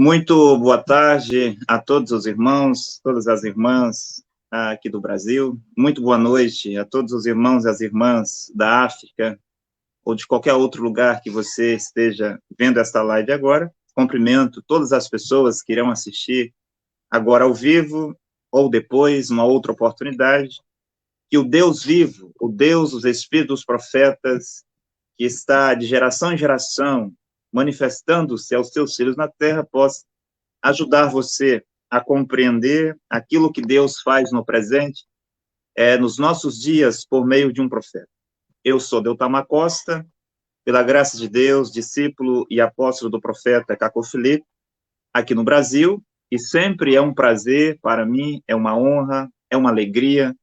Muito boa tarde a todos os irmãos, todas as irmãs aqui do Brasil. Muito boa noite a todos os irmãos e as irmãs da África ou de qualquer outro lugar que você esteja vendo esta live agora. Cumprimento todas as pessoas que irão assistir agora ao vivo ou depois, uma outra oportunidade. Que o Deus vivo, o Deus dos Espíritos dos Profetas, que está de geração em geração manifestando-se aos seus filhos na terra, possa ajudar você a compreender aquilo que Deus faz no presente, nos nossos dias, por meio de um profeta. Eu sou Deltamar Costa, pela graça de Deus, discípulo e apóstolo do profeta Caco Filipe, aqui no Brasil, e sempre é um prazer para mim, é uma honra, é uma alegria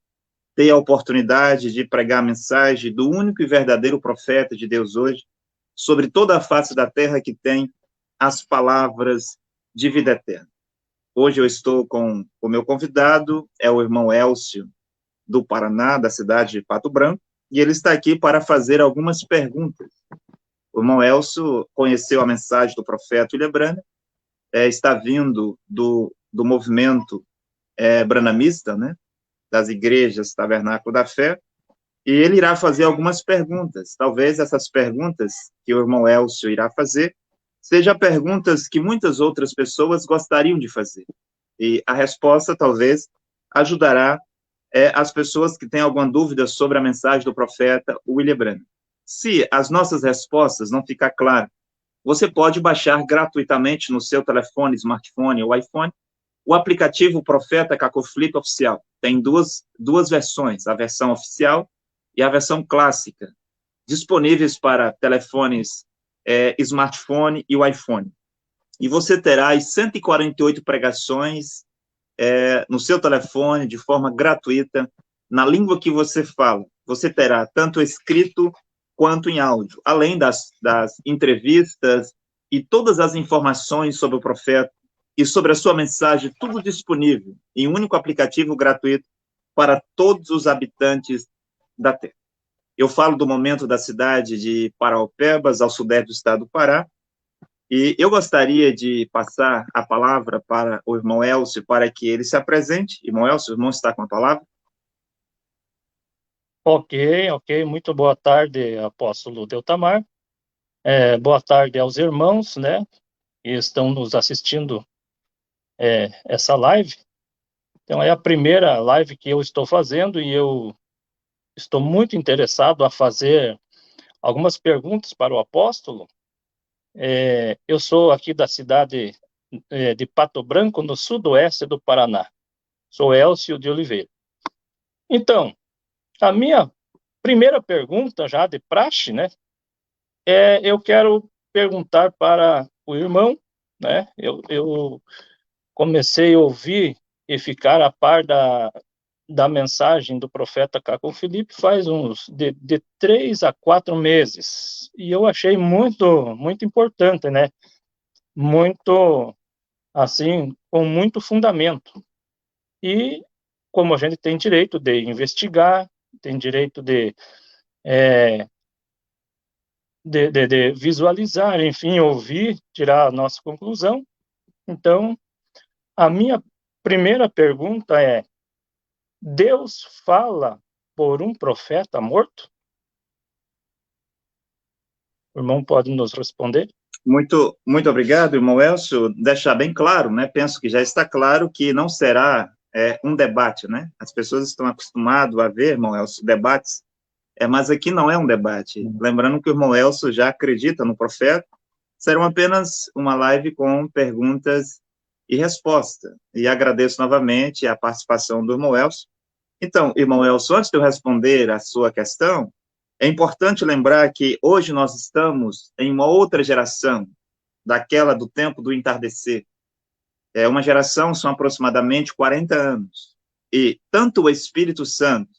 ter a oportunidade de pregar a mensagem do único e verdadeiro profeta de Deus hoje, sobre toda a face da terra que tem as palavras de vida eterna. Hoje eu estou com o meu convidado, é o irmão Elcio, do Paraná, da cidade de Pato Branco, e ele está aqui para fazer algumas perguntas. O irmão Elcio conheceu a mensagem do profeta William Branham, está vindo do movimento branhamista, né, das igrejas Tabernáculo da Fé, e ele irá fazer algumas perguntas. Talvez essas perguntas que o irmão Elcio irá fazer sejam perguntas que muitas outras pessoas gostariam de fazer. E a resposta, talvez, ajudará as pessoas que têm alguma dúvida sobre a mensagem do profeta William Branham. Se as nossas respostas não ficar claras, você pode baixar gratuitamente no seu telefone, smartphone ou iPhone, o aplicativo Profeta Caco Filipe Oficial. Tem duas versões, a versão oficial e a versão clássica, disponíveis para telefones, smartphone e o iPhone. E você terá as 148 pregações no seu telefone, de forma gratuita, na língua que você fala. Você terá tanto escrito quanto em áudio, além das entrevistas e todas as informações sobre o profeta e sobre a sua mensagem, tudo disponível em um único aplicativo gratuito para todos os habitantes da Terra. Eu falo do momento da cidade de Paraopebas, ao sudeste do estado do Pará, e eu gostaria de passar a palavra para o irmão Elcio, para que ele se apresente. Irmão Elcio, o irmão está com a palavra. Ok. Muito boa tarde, apóstolo Deltamar. Boa tarde aos irmãos, né, que estão nos assistindo essa live. Então, é a primeira live que eu estou fazendo e eu estou muito interessado a fazer algumas perguntas para o apóstolo. Eu sou aqui da cidade de Pato Branco, no sudoeste do Paraná. Sou Elcio de Oliveira. Então, a minha primeira pergunta, já de praxe, né, eu quero perguntar para o irmão, né? Eu comecei a ouvir e ficar a par da mensagem do profeta Caco Filipe faz uns de 3 a 4 meses, e eu achei muito importante, né? Muito, assim, com muito fundamento. E como a gente tem direito de investigar, tem direito de visualizar, enfim, ouvir, tirar a nossa conclusão. Então, a minha primeira pergunta é: Deus fala por um profeta morto? O irmão pode nos responder? Muito obrigado, irmão Elcio. Deixar bem claro, né? Penso que já está claro que não será um debate, né? As pessoas estão acostumadas a ver, irmão Elcio, debates, mas aqui não é um debate. Lembrando que o irmão Elcio já acredita no profeta, serão apenas uma live com perguntas e respostas. E agradeço novamente a participação do irmão Elcio. Então, irmão Elcio, antes de eu responder a sua questão, é importante lembrar que hoje nós estamos em uma outra geração, daquela do tempo do entardecer. É uma geração, são aproximadamente 40 anos. E tanto o Espírito Santo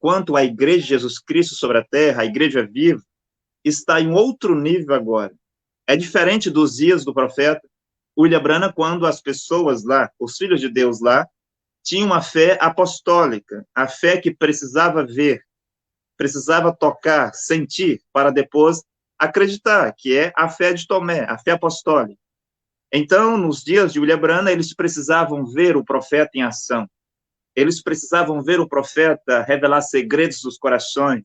quanto a Igreja de Jesus Cristo sobre a terra, a Igreja viva, está em outro nível agora. É diferente dos dias do profeta William Branham, quando as pessoas lá, os filhos de Deus lá, tinham uma fé apostólica, a fé que precisava ver, precisava tocar, sentir, para depois acreditar, que é a fé de Tomé, a fé apostólica. Então, nos dias de William Branham, eles precisavam ver o profeta em ação. Eles precisavam ver o profeta revelar segredos dos corações,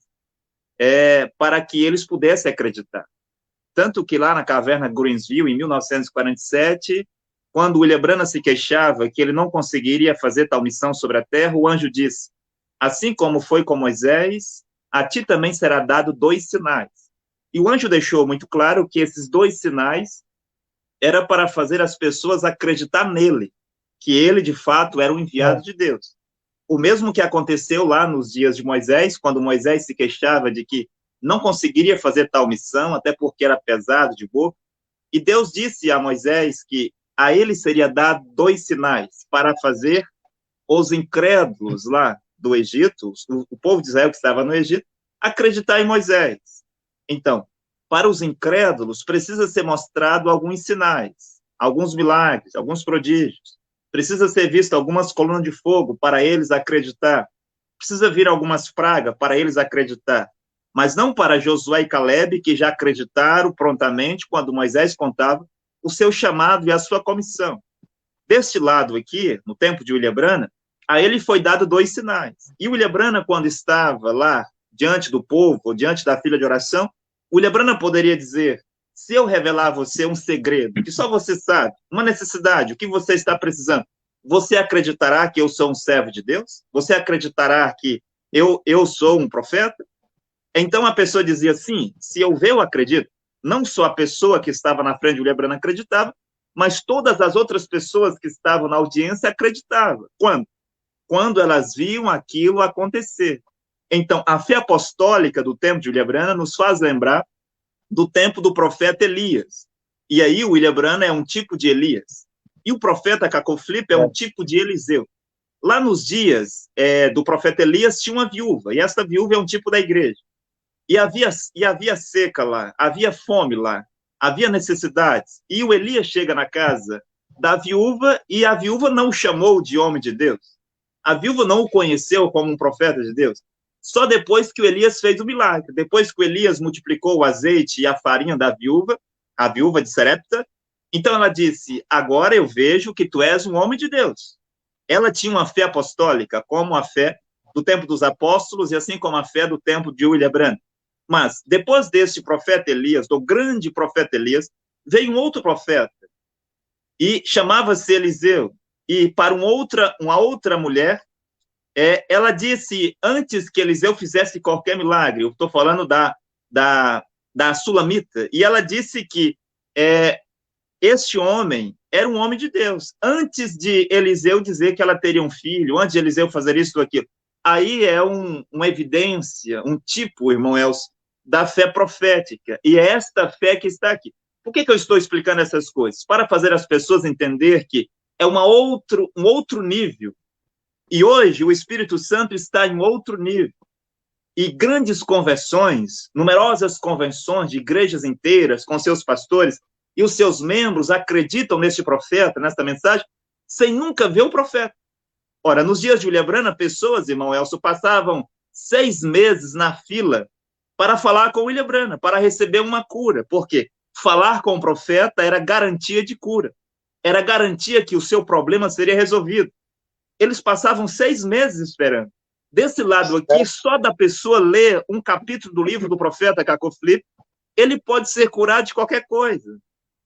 para que eles pudessem acreditar. Tanto que lá na caverna Greensville, em 1947, quando William Branham se queixava que ele não conseguiria fazer tal missão sobre a terra, o anjo disse: assim como foi com Moisés, a ti também será dado 2 sinais. E o anjo deixou muito claro que esses 2 sinais era para fazer as pessoas acreditar nele, que ele, de fato, era o enviado de Deus. O mesmo que aconteceu lá nos dias de Moisés, quando Moisés se queixava de que não conseguiria fazer tal missão, até porque era pesado de boca, e Deus disse a Moisés que a ele seria dado 2 sinais para fazer os incrédulos lá do Egito, o povo de Israel que estava no Egito, acreditar em Moisés. Então, para os incrédulos, precisa ser mostrado alguns sinais, alguns milagres, alguns prodígios. Precisa ser visto algumas colunas de fogo para eles acreditar. Precisa vir algumas pragas para eles acreditar. Mas não para Josué e Caleb, que já acreditaram prontamente quando Moisés contava o seu chamado e a sua comissão. Deste lado aqui, no tempo de William Branham, a ele foi dado 2 sinais. E William Branham, quando estava lá diante do povo, ou diante da fila de oração, William Branham poderia dizer: se eu revelar a você um segredo, que só você sabe, uma necessidade, o que você está precisando, você acreditará que eu sou um servo de Deus? Você acreditará que eu sou um profeta? Então a pessoa dizia: sim, se eu ver, eu acredito. Não só a pessoa que estava na frente de William Branham acreditava, mas todas as outras pessoas que estavam na audiência acreditavam. Quando? Quando elas viam aquilo acontecer. Então, a fé apostólica do tempo de William Branham nos faz lembrar do tempo do profeta Elias. E aí o William Branham é um tipo de Elias. E o profeta Cacau Flip é um tipo de Eliseu. Lá nos dias do profeta Elias tinha uma viúva, e essa viúva é um tipo da igreja. E havia seca lá, havia fome lá, havia necessidades. E o Elias chega na casa da viúva, e a viúva não o chamou de homem de Deus. A viúva não o conheceu como um profeta de Deus. Só depois que o Elias fez o milagre, depois que o Elias multiplicou o azeite e a farinha da viúva, a viúva de Sarepta, então ela disse: agora eu vejo que tu és um homem de Deus. Ela tinha uma fé apostólica, como a fé do tempo dos apóstolos, e assim como a fé do tempo de William Branham. Mas, depois deste profeta Elias, do grande profeta Elias, veio um outro profeta, e chamava-se Eliseu, e para uma outra mulher, ela disse, antes que Eliseu fizesse qualquer milagre, eu estou falando da Sulamita, e ela disse que este homem era um homem de Deus, antes de Eliseu dizer que ela teria um filho, antes de Eliseu fazer isso ou aquilo. Aí é uma evidência, um tipo, irmão Elcio, da fé profética, e é esta fé que está aqui. Por que eu estou explicando essas coisas? Para fazer as pessoas entender que é um outro nível. E hoje o Espírito Santo está em outro nível. E grandes convenções, numerosas convenções de igrejas inteiras, com seus pastores e os seus membros, acreditam neste profeta, nesta mensagem, sem nunca ver o profeta. Ora, nos dias de William Branham, pessoas, irmão Elcio, passavam 6 meses na fila para falar com William Branham, para receber uma cura. Por quê? Falar com o profeta era garantia de cura. Era garantia que o seu problema seria resolvido. Eles passavam 6 meses esperando. Desse lado aqui, só da pessoa ler um capítulo do livro do profeta Cacau Flip, ele pode ser curado de qualquer coisa.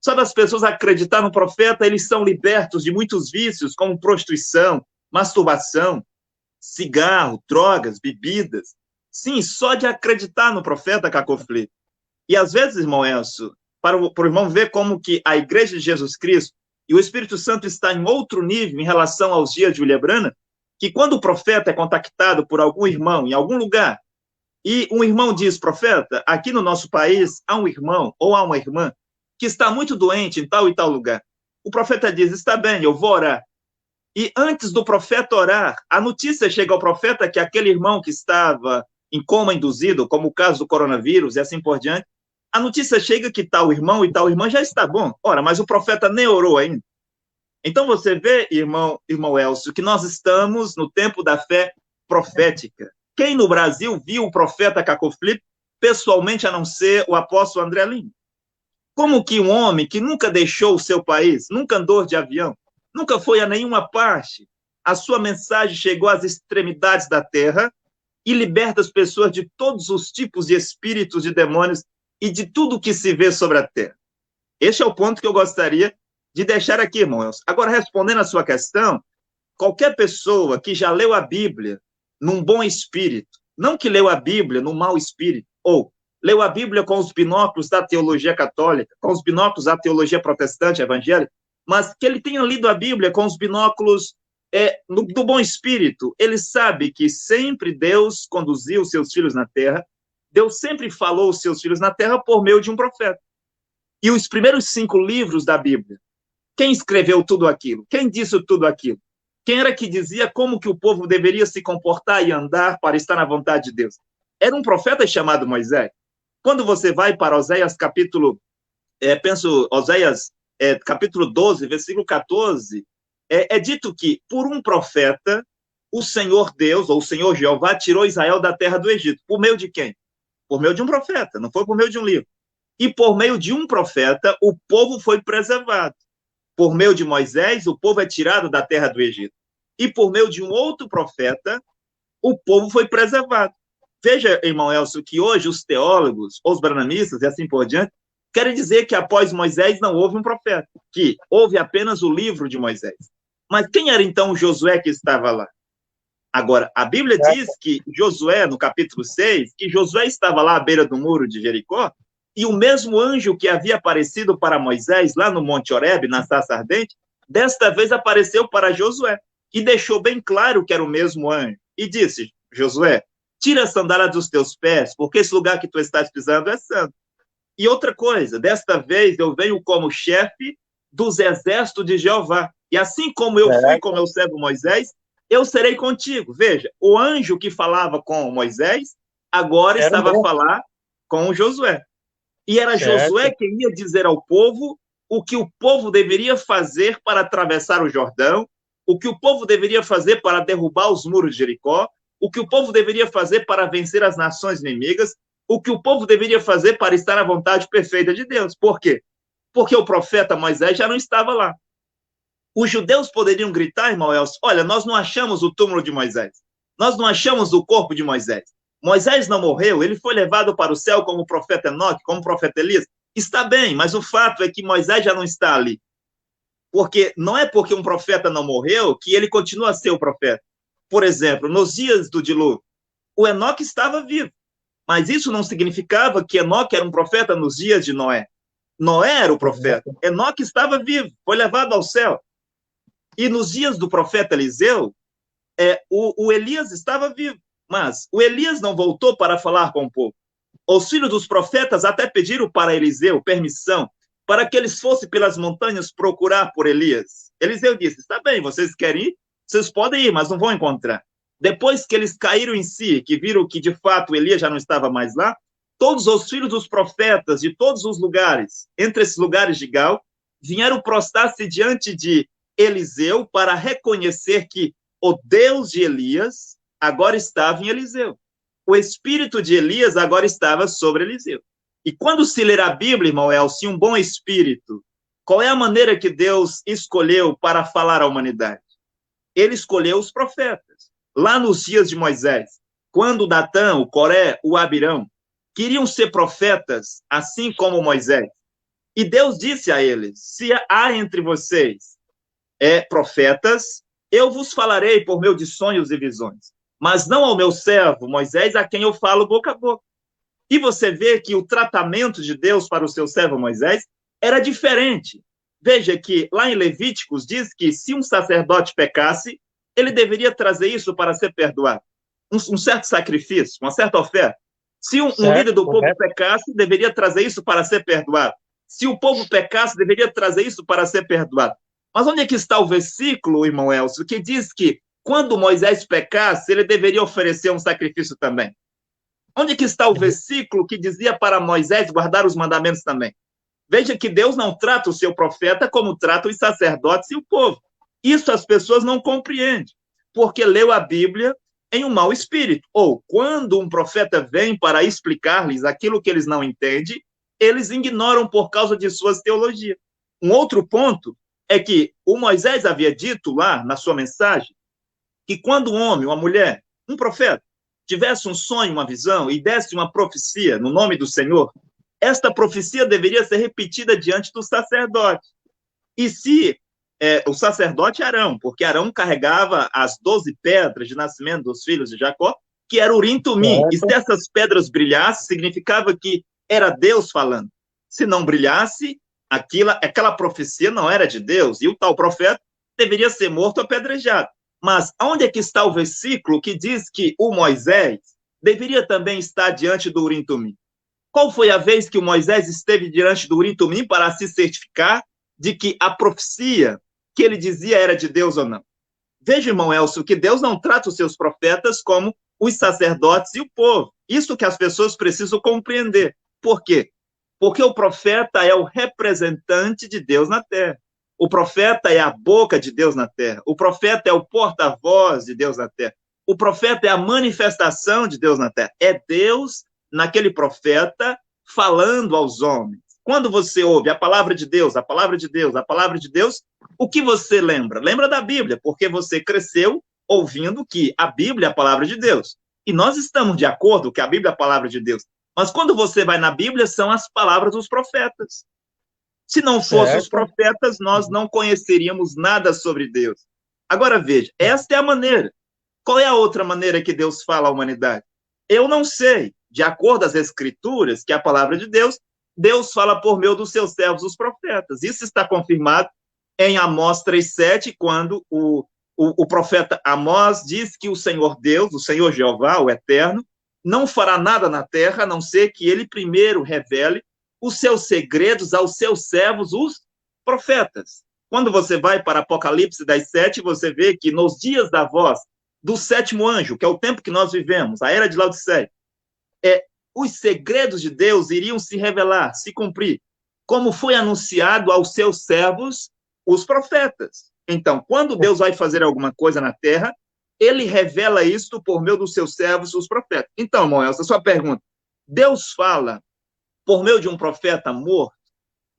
Só das pessoas acreditar no profeta, eles são libertos de muitos vícios, como prostituição, masturbação, cigarro, drogas, bebidas. Sim, só de acreditar no profeta Cacau Flip. E às vezes, irmão Elcio, para o irmão ver como que a igreja de Jesus Cristo e o Espírito Santo está em outro nível em relação aos dias de William Branham, que quando o profeta é contactado por algum irmão em algum lugar, e um irmão diz: profeta, aqui no nosso país há um irmão ou há uma irmã que está muito doente em tal e tal lugar. O profeta diz: está bem, eu vou orar. E antes do profeta orar, a notícia chega ao profeta que aquele irmão que estava em coma induzido, como o caso do coronavírus e assim por diante, a notícia chega que tal irmão e tal irmã já está bom. Ora, mas o profeta nem orou ainda. Então você vê, irmão Elcio, que nós estamos no tempo da fé profética. Quem no Brasil viu o profeta Cacau Flip pessoalmente, a não ser o apóstolo André Lima? Como que um homem que nunca deixou o seu país, nunca andou de avião, nunca foi a nenhuma parte, a sua mensagem chegou às extremidades da terra e liberta as pessoas de todos os tipos de espíritos, de demônios e de tudo que se vê sobre a terra. Este é o ponto que eu gostaria de deixar aqui, irmãos. Agora, respondendo a sua questão, qualquer pessoa que já leu a Bíblia num bom espírito, não que leu a Bíblia num mau espírito, ou leu a Bíblia com os binóculos da teologia católica, com os binóculos da teologia protestante, evangélica, mas que ele tenha lido a Bíblia com os binóculos do bom espírito, ele sabe que sempre Deus conduziu os seus filhos na terra, Deus sempre falou os seus filhos na terra por meio de um profeta. E os primeiros 5 livros da Bíblia, quem escreveu tudo aquilo? Quem disse tudo aquilo? Quem era que dizia como que o povo deveria se comportar e andar para estar na vontade de Deus? Era um profeta chamado Moisés. Quando você vai para Oséias capítulo, Oséias capítulo 12, versículo 14, é dito que por um profeta, o Senhor Deus, ou o Senhor Jeová, tirou Israel da terra do Egito. Por meio de quem? Por meio de um profeta, não foi por meio de um livro. E por meio de um profeta, o povo foi preservado. Por meio de Moisés, o povo é tirado da terra do Egito. E por meio de um outro profeta, o povo foi preservado. Veja, irmão Elcio, que hoje os teólogos, os branamistas e assim por diante, querem dizer que após Moisés não houve um profeta, que houve apenas o livro de Moisés. Mas quem era então o Josué que estava lá? Agora, a Bíblia diz que Josué, no capítulo 6, que Josué estava lá à beira do muro de Jericó, e o mesmo anjo que havia aparecido para Moisés lá no Monte Horebe, na sarça ardente, desta vez apareceu para Josué, e deixou bem claro que era o mesmo anjo. E disse, Josué, tira a sandália dos teus pés, porque esse lugar que tu estás pisando é santo. E outra coisa, desta vez eu venho como chefe dos exércitos de Jeová, e assim como eu fui com meu servo Moisés, eu serei contigo. Veja, o anjo que falava com Moisés, agora estava a falar com Josué. E era Josué quem ia dizer ao povo o que o povo deveria fazer para atravessar o Jordão, o que o povo deveria fazer para derrubar os muros de Jericó, o que o povo deveria fazer para vencer as nações inimigas, o que o povo deveria fazer para estar à vontade perfeita de Deus. Por quê? Porque o profeta Moisés já não estava lá. Os judeus poderiam gritar, irmão Elcio, olha, nós não achamos o túmulo de Moisés, nós não achamos o corpo de Moisés. Moisés não morreu, ele foi levado para o céu como o profeta Enoque, como o profeta Elias. Está bem, mas o fato é que Moisés já não está ali. Porque não é porque um profeta não morreu que ele continua a ser o profeta. Por exemplo, nos dias do dilúvio, o Enoque estava vivo, mas isso não significava que Enoque era um profeta nos dias de Noé. Noé era o profeta, Enoque estava vivo, foi levado ao céu. E nos dias do profeta Eliseu, o Elias estava vivo, mas o Elias não voltou para falar com o povo. Os filhos dos profetas até pediram para Eliseu permissão para que eles fossem pelas montanhas procurar por Elias. Eliseu disse, está bem, vocês querem ir? Vocês podem ir, mas não vão encontrar. Depois que eles caíram em si, que viram que de fato Elias já não estava mais lá, todos os filhos dos profetas de todos os lugares, entre esses lugares de Gal, vieram prostrar-se diante de Eliseu para reconhecer que o Deus de Elias agora estava em Eliseu. O espírito de Elias agora estava sobre Eliseu. E quando se ler a Bíblia, irmão Elcio, um bom espírito, qual é a maneira que Deus escolheu para falar à humanidade? Ele escolheu os profetas. Lá nos dias de Moisés, quando Datã, o Coré, o Abirão, queriam ser profetas, assim como Moisés. E Deus disse a eles, se há entre vocês profetas, eu vos falarei por meio de sonhos e visões, mas não ao meu servo Moisés, a quem eu falo boca a boca. E você vê que o tratamento de Deus para o seu servo Moisés era diferente. Veja que lá em Levíticos diz que se um sacerdote pecasse, ele deveria trazer isso para ser perdoado. Um certo sacrifício, uma certa oferta. Se um líder do povo pecasse, deveria trazer isso para ser perdoado. Se o povo pecasse, deveria trazer isso para ser perdoado. Mas onde é que está o versículo, irmão Elcio, que diz que quando Moisés pecasse, ele deveria oferecer um sacrifício também? Onde é que está o versículo que dizia para Moisés guardar os mandamentos também? Veja que Deus não trata o seu profeta como trata os sacerdotes e o povo. Isso as pessoas não compreendem, porque leu a Bíblia em um mau espírito. Ou, quando um profeta vem para explicar-lhes aquilo que eles não entendem, eles ignoram por causa de suas teologias. Um outro ponto é que o Moisés havia dito lá na sua mensagem que quando um homem, uma mulher, um profeta, tivesse um sonho, uma visão e desse uma profecia no nome do Senhor, esta profecia deveria ser repetida diante do sacerdote. E se o sacerdote Arão, porque Arão carregava as 12 pedras de nascimento dos filhos de Jacó, que era Urim e Tumim, e se essas pedras brilhassem, significava que era Deus falando. Se não brilhasse, aquela profecia não era de Deus, e o tal profeta deveria ser morto apedrejado. Mas onde é que está o versículo que diz que o Moisés deveria também estar diante do Urim e Tumim? Qual foi a vez que o Moisés esteve diante do Urim e Tumim para se certificar de que a profecia que ele dizia era de Deus ou não? Veja, irmão Elcio, que Deus não trata os seus profetas como os sacerdotes e o povo. Isso que as pessoas precisam compreender. Por quê? Porque o profeta é o representante de Deus na terra. O profeta é a boca de Deus na terra. O profeta é o porta-voz de Deus na terra. O profeta é a manifestação de Deus na terra. É Deus naquele profeta falando aos homens. Quando você ouve a palavra de Deus, a palavra de Deus, a palavra de Deus, o que você lembra? Lembra da Bíblia, porque você cresceu ouvindo que a Bíblia é a palavra de Deus. E nós estamos de acordo que a Bíblia é a palavra de Deus. Mas quando você vai na Bíblia, são as palavras dos profetas. Se não fossem os profetas, nós não conheceríamos nada sobre Deus. Agora veja, esta é a maneira. Qual é a outra maneira que Deus fala à humanidade? Eu não sei. De acordo às Escrituras, que é a palavra de Deus, Deus fala por meio dos seus servos, os profetas. Isso está confirmado em Amós 3,7, quando o profeta Amós diz que o Senhor Deus, o Senhor Jeová, o Eterno, não fará nada na terra, a não ser que ele primeiro revele os seus segredos aos seus servos, os profetas. Quando você vai para Apocalipse 10,7, você vê que nos dias da voz do sétimo anjo, que é o tempo que nós vivemos, a era de Laodiceia, os segredos de Deus iriam se revelar, se cumprir, como foi anunciado aos seus servos, os profetas. Então, quando Deus vai fazer alguma coisa na terra, ele revela isto por meio dos seus servos, os profetas. Então, irmão, essa é a sua pergunta. Deus fala por meio de um profeta morto?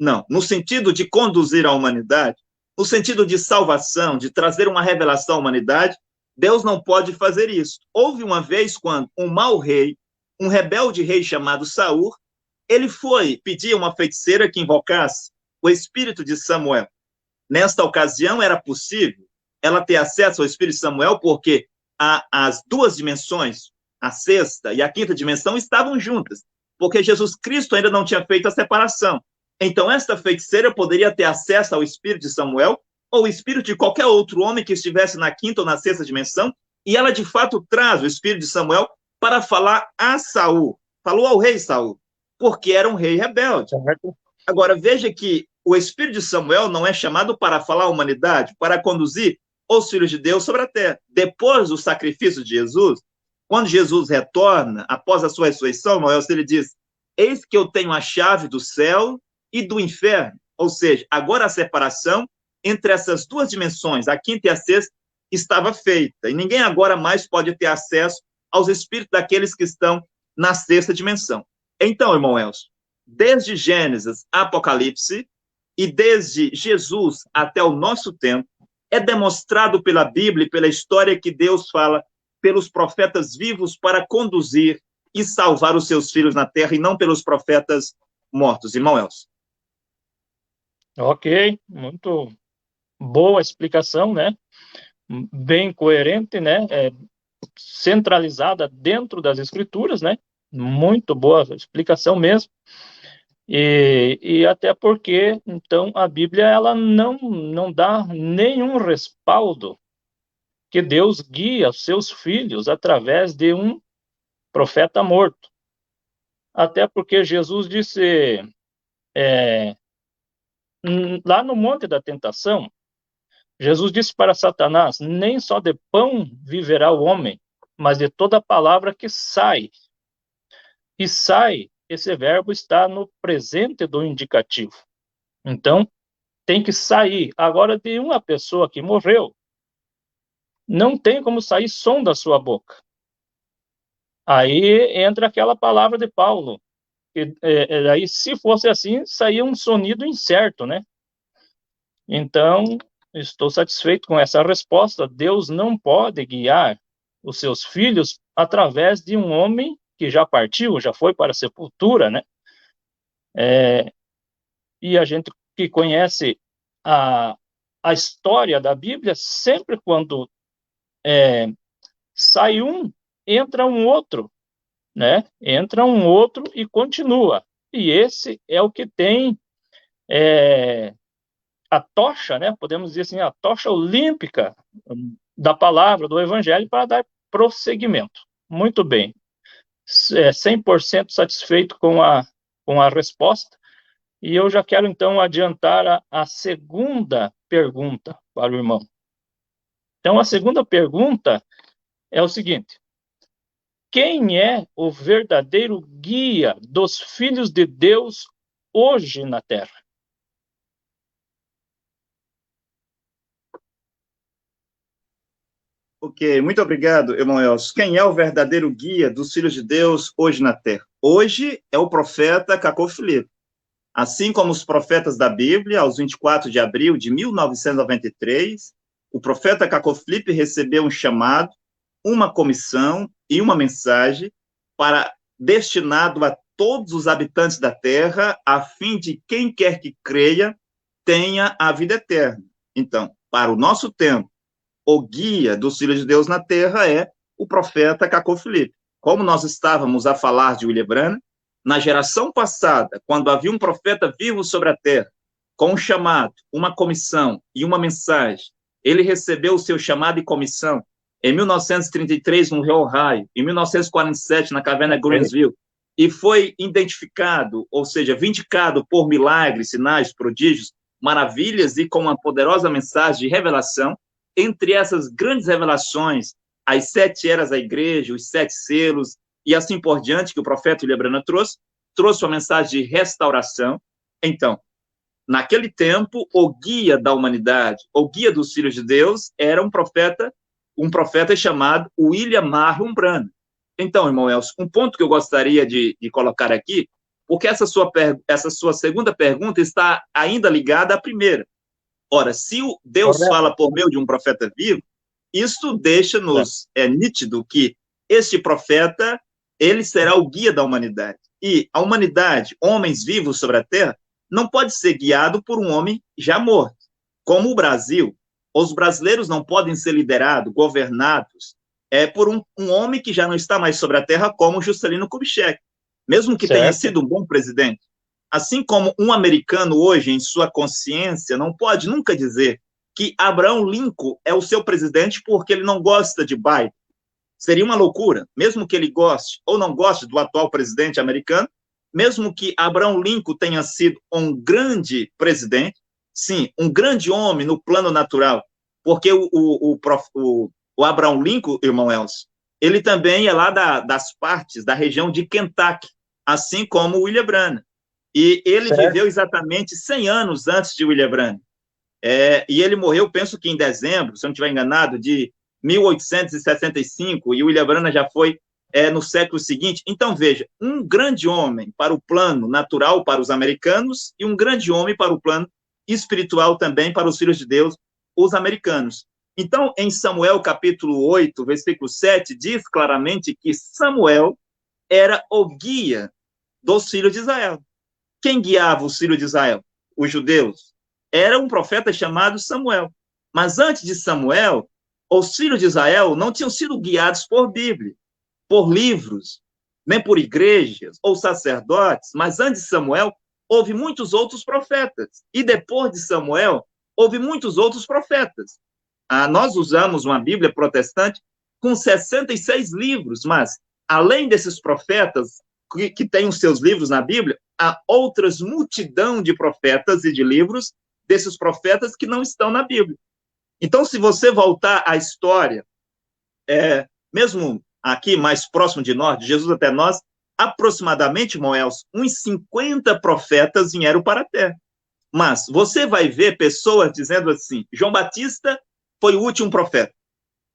Não. No sentido de conduzir a humanidade, no sentido de salvação, de trazer uma revelação à humanidade, Deus não pode fazer isso. Houve uma vez quando um mau rei, um rebelde rei chamado Saul, ele foi pedir a uma feiticeira que invocasse o espírito de Samuel. Nesta ocasião, era possível ela ter acesso ao espírito de Samuel, porque as duas dimensões, a sexta e a quinta dimensão, estavam juntas, porque Jesus Cristo ainda não tinha feito a separação. Então, esta feiticeira poderia ter acesso ao espírito de Samuel ou o espírito de qualquer outro homem que estivesse na quinta ou na sexta dimensão, e ela, de fato, traz o espírito de Samuel para falar a Saul. Falou ao rei Saul, porque era um rei rebelde. Agora, veja que o espírito de Samuel não é chamado para falar à humanidade, para conduzir os filhos de Deus sobre a terra. Depois do sacrifício de Jesus, quando Jesus retorna, após a sua ressurreição, Noel, ele diz, eis que eu tenho a chave do céu e do inferno. Ou seja, agora a separação entre essas duas dimensões, a quinta e a sexta, estava feita. E ninguém agora mais pode ter acesso aos espíritos daqueles que estão na sexta dimensão. Então, irmão Elcio, desde Gênesis, Apocalipse, e desde Jesus até o nosso tempo, é demonstrado pela Bíblia e pela história que Deus fala pelos profetas vivos para conduzir e salvar os seus filhos na terra, e não pelos profetas mortos. Irmão Elcio. Ok, muito boa explicação, né? Bem coerente, né? Centralizada dentro das Escrituras, né? Muito boa explicação mesmo. E até porque, então, a Bíblia ela não dá nenhum respaldo que Deus guia os seus filhos através de um profeta morto. Até porque Jesus disse, lá no Monte da Tentação, Jesus disse para Satanás, nem só de pão viverá o homem, mas de toda palavra que sai. E sai, esse verbo está no presente do indicativo. Então, tem que sair. Agora, de uma pessoa que morreu, não tem como sair som da sua boca. Aí entra aquela palavra de Paulo, Aí, se fosse assim, saía um sonido incerto, né? Então, estou satisfeito com essa resposta. Deus não pode guiar os seus filhos através de um homem que já partiu, já foi para a sepultura, né? E a gente que conhece a história da Bíblia, sempre quando sai um, entra um outro, né? Entra um outro e continua. E esse é o que tem a tocha, né? Podemos dizer assim, a tocha olímpica da palavra, do evangelho, para dar prosseguimento. Muito bem. 100% satisfeito com a resposta. E eu já quero, então, adiantar a segunda pergunta para o irmão. Então, a segunda pergunta é o seguinte: quem é o verdadeiro guia dos filhos de Deus hoje na Terra? Ok, muito obrigado, irmão Elcio. Quem é o verdadeiro guia dos filhos de Deus hoje na Terra? Hoje é o profeta Cacô Filipe. Assim como os profetas da Bíblia, aos 24 de abril de 1993, o profeta Cacô Filipe recebeu um chamado, uma comissão e uma mensagem destinado a todos os habitantes da Terra, a fim de quem quer que creia tenha a vida eterna. Então, para o nosso tempo, o guia dos filhos de Deus na Terra é o profeta Cacô Filipe. Como nós estávamos a falar de William Branham, na geração passada, quando havia um profeta vivo sobre a Terra, com um chamado, uma comissão e uma mensagem, ele recebeu o seu chamado e comissão. Em 1933, no Rio Ohio, em 1947, na caverna Greensville, e foi identificado, ou seja, vindicado por milagres, sinais, prodígios, maravilhas e com uma poderosa mensagem de revelação. Entre essas grandes revelações, as 7 eras da igreja, os 7 selos, e assim por diante, que o profeta William Branham trouxe uma mensagem de restauração. Então, naquele tempo, o guia da humanidade, o guia dos filhos de Deus, era um profeta chamado William Marion Branham. Então, irmão Elcio, um ponto que eu gostaria de colocar aqui, porque essa sua segunda pergunta está ainda ligada à primeira. Ora, se Deus fala por meio de um profeta vivo, isso deixa-nos nítido que este profeta, ele será o guia da humanidade. E a humanidade, homens vivos sobre a terra, não pode ser guiado por um homem já morto. Como o Brasil, os brasileiros não podem ser liderados, governados, por um homem que já não está mais sobre a terra, como Juscelino Kubitschek, mesmo que tenha sido um bom presidente. Assim como um americano hoje, em sua consciência, não pode nunca dizer que Abraham Lincoln é o seu presidente porque ele não gosta de Biden. Seria uma loucura, mesmo que ele goste ou não goste do atual presidente americano, mesmo que Abraham Lincoln tenha sido um grande presidente, sim, um grande homem no plano natural, porque o Abraham Lincoln, irmão Elcio, ele também é lá das partes, da região de Kentucky, assim como o William Branham. E ele viveu exatamente 100 anos antes de William Branham. E ele morreu, penso que em dezembro, se eu não estiver enganado, de 1865, e o William Branham já foi no século seguinte. Então, veja, um grande homem para o plano natural para os americanos e um grande homem para o plano espiritual também para os filhos de Deus, os americanos. Então, em Samuel, capítulo 8, versículo 7, diz claramente que Samuel era o guia dos filhos de Israel. Quem guiava os filhos de Israel? Os judeus. Era um profeta chamado Samuel. Mas antes de Samuel, os filhos de Israel não tinham sido guiados por Bíblia, por livros, nem por igrejas ou sacerdotes, mas antes de Samuel, houve muitos outros profetas. E depois de Samuel, houve muitos outros profetas. Nós usamos uma Bíblia protestante com 66 livros, mas além desses profetas que têm os seus livros na Bíblia, há outras multidão de profetas e de livros desses profetas que não estão na Bíblia. Então, se você voltar à história, mesmo aqui mais próximo de nós, de Jesus até nós, aproximadamente, Moels, uns 50 profetas vieram para a Terra. Mas você vai ver pessoas dizendo assim, João Batista foi o último profeta.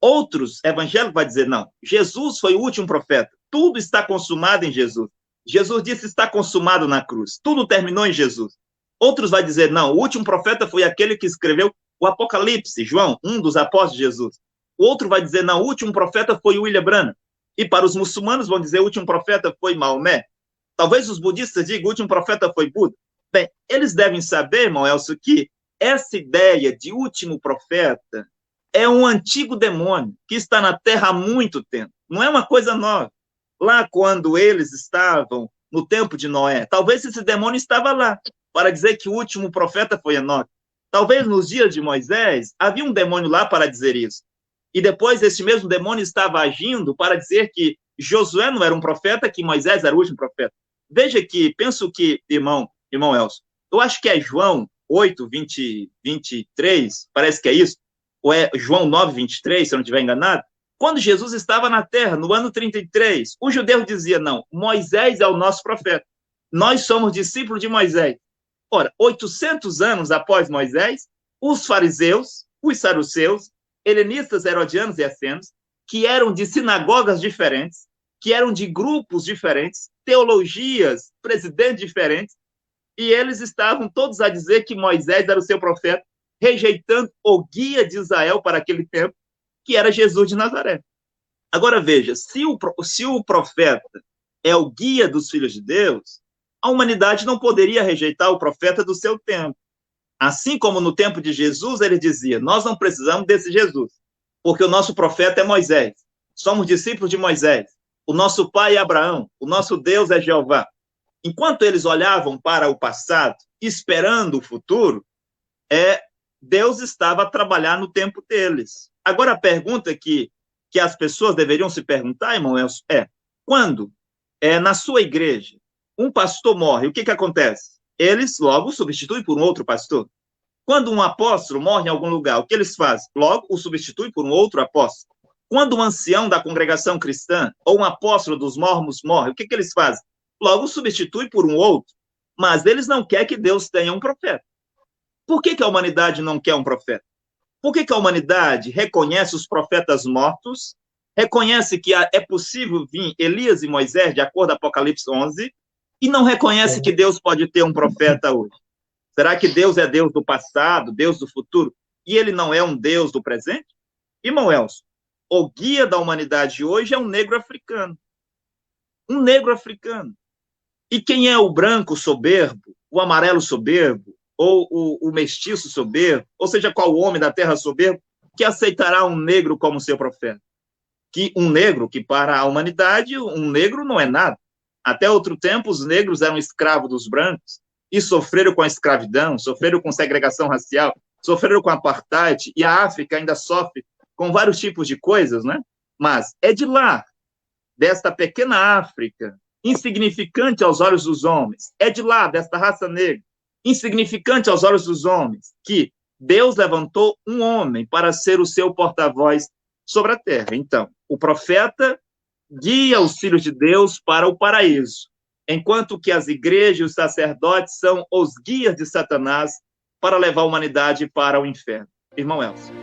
Outros evangélicos vão dizer, não, Jesus foi o último profeta. Tudo está consumado em Jesus. Jesus disse, está consumado na cruz. Tudo terminou em Jesus. Outros vão dizer, não, o último profeta foi aquele que escreveu o Apocalipse, João, um dos apóstolos de Jesus. O outro vai dizer, não, o último profeta foi William Branham. E para os muçulmanos vão dizer, o último profeta foi Maomé. Talvez os budistas digam, o último profeta foi Buda. Bem, eles devem saber, irmão Elcio, que essa ideia de último profeta é um antigo demônio que está na Terra há muito tempo. Não é uma coisa nova. Lá quando eles estavam no tempo de Noé, talvez esse demônio estava lá para dizer que o último profeta foi Enoque. Talvez nos dias de Moisés havia um demônio lá para dizer isso. E depois esse mesmo demônio estava agindo para dizer que Josué não era um profeta, que Moisés era o último profeta. Veja que, penso que, irmão Elcio, eu acho que é João 8, 23, parece que é isso, ou é João 9, 23, se eu não estiver enganado, quando Jesus estava na terra, no ano 33, os judeus diziam, não, Moisés é o nosso profeta, nós somos discípulos de Moisés. Ora, 800 anos após Moisés, os fariseus, os saduceus, helenistas, herodianos e essenos, que eram de sinagogas diferentes, que eram de grupos diferentes, teologias, presidentes diferentes, e eles estavam todos a dizer que Moisés era o seu profeta, rejeitando o guia de Israel para aquele tempo, que era Jesus de Nazaré. Agora veja, se o profeta é o guia dos filhos de Deus, a humanidade não poderia rejeitar o profeta do seu tempo. Assim como no tempo de Jesus, ele dizia, nós não precisamos desse Jesus, porque o nosso profeta é Moisés, somos discípulos de Moisés, o nosso pai é Abraão, o nosso Deus é Jeová. Enquanto eles olhavam para o passado, esperando o futuro, Deus estava a trabalhar no tempo deles. Agora, a pergunta que as pessoas deveriam se perguntar, irmão, quando na sua igreja um pastor morre, o que acontece? Eles logo substituem por um outro pastor. Quando um apóstolo morre em algum lugar, o que eles fazem? Logo o substituem por um outro apóstolo. Quando um ancião da congregação cristã ou um apóstolo dos mormons morre, o que eles fazem? Logo substitui por um outro. Mas eles não querem que Deus tenha um profeta. Por que a humanidade não quer um profeta? Por que a humanidade reconhece os profetas mortos, reconhece que é possível vir Elias e Moisés, de acordo com Apocalipse 11, e não reconhece que Deus pode ter um profeta hoje? Será que Deus é Deus do passado, Deus do futuro, e ele não é um Deus do presente? Irmão Elcio, o guia da humanidade hoje é um negro africano. Um negro africano. E quem é o branco soberbo, o amarelo soberbo, ou o mestiço soberbo, ou seja, qual homem da terra soberbo, que aceitará um negro como seu profeta? Que um negro, que para a humanidade, um negro não é nada. Até outro tempo, os negros eram escravos dos brancos e sofreram com a escravidão, sofreram com segregação racial, sofreram com apartheid, e a África ainda sofre com vários tipos de coisas, né? Mas é de lá, desta pequena África, insignificante aos olhos dos homens, é de lá, desta raça negra, insignificante aos olhos dos homens, que Deus levantou um homem para ser o seu porta-voz sobre a terra. Então, o profeta guia os filhos de Deus para o paraíso, enquanto que as igrejas e os sacerdotes são os guias de Satanás para levar a humanidade para o inferno. Irmão Elcio.